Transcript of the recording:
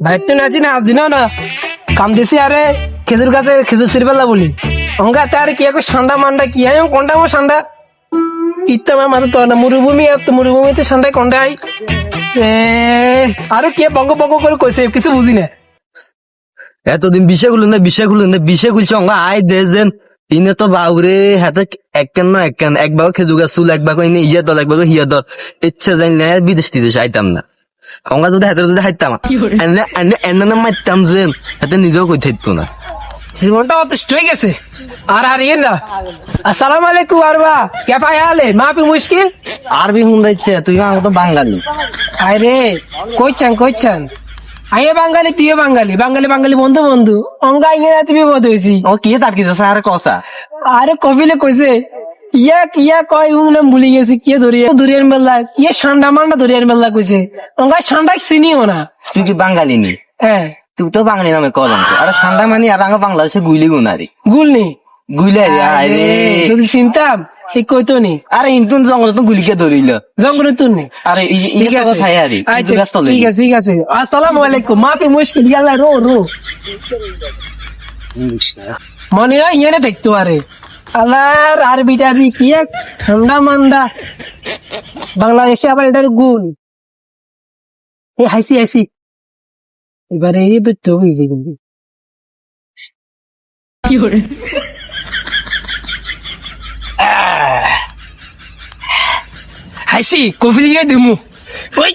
ভাই তো নাচি না আজ না কাম দিছি আরে খেজুর গাছে খেজুর সিরবেলা বলি অঙ্গা তার কি এক ঠান্ডা মান্ডা কি আয় কোনটা আমার ঠান্ডা ইত্তা আমার মাথা তো না মরুভূমি আর তো মরুভূমিতে ঠান্ডায় কোনটা আই আরো কে বঙ্গ বঙ্গ করে কইছে কিছু বুঝি না এতদিন বিষয় খুলুন না বিষয় খুলছে অঙ্গা আয় দে যেন ইনে তো বাউরে হাতে এক ভাগ খেজুর গাছ চুল এক ভাগ ইনে ইয়া দল এক ভাগ হিয়া দল ইচ্ছা জানলে বিদেশ টিদেশ আইতাম না অঙ্গা যদি হাতে যদি হাইতাম এনে মারতাম যেন হাতে নিজেও কই থাকতো না জীবনটা অতিষ্ঠ হয়ে গেছে আর হারিয়ে না আসসালামু আলাইকুম আরবা কে পায় আলে মাপি মুশকিল আরবি হুন্দাইছে তুই আমার তো বাঙালি আরে কইছান আইয়ে বাঙালি তুই বাঙালি বাঙালি বাঙালি বন্ধু বন্ধু অঙ্গা ইয়ে তুমি বোধ হয়েছি ও কি তার কিছু আর কসা আরে কবিলে কইছে ইয়া কয় উংলাম ভুলি গেছি কে ধরিয়ার মেলা কে ঠান্ডা মান্ডা ধরিয়ার মেলা কইছে অঙ্গা ঠান্ডা চিনিও না তুই কি বাঙালি নি হ্যাঁ তুই তো বাঙালি নামে কলঙ্ক আর ঠান্ডা মানি আর আঙ্গা বাংলাদেশে গুইলি গুনারি গুলনি গুইলে আরে যদি চিনতাম এই কইতো নি আরে ইন্তুন জঙ্গল তো গুলিকে ধরিল জঙ্গলে তুলনি আরে ঠিক আছে খাই আরে আচ্ছা, ঠিক আছে আসসালামু আলাইকুম মাপি মুশকিল ইয়ালা রো মনে হয় ইয়ে দেখতো আরে আল্লাহর আরবি টারবি কি এক ঠান্ডা মান্ডা বাংলাদেশে আবার এটার গুণ হাসি এবারে এই তো হয়েছে কিন্তু কি করে হাসি কফি দিয়ে দিমু ওই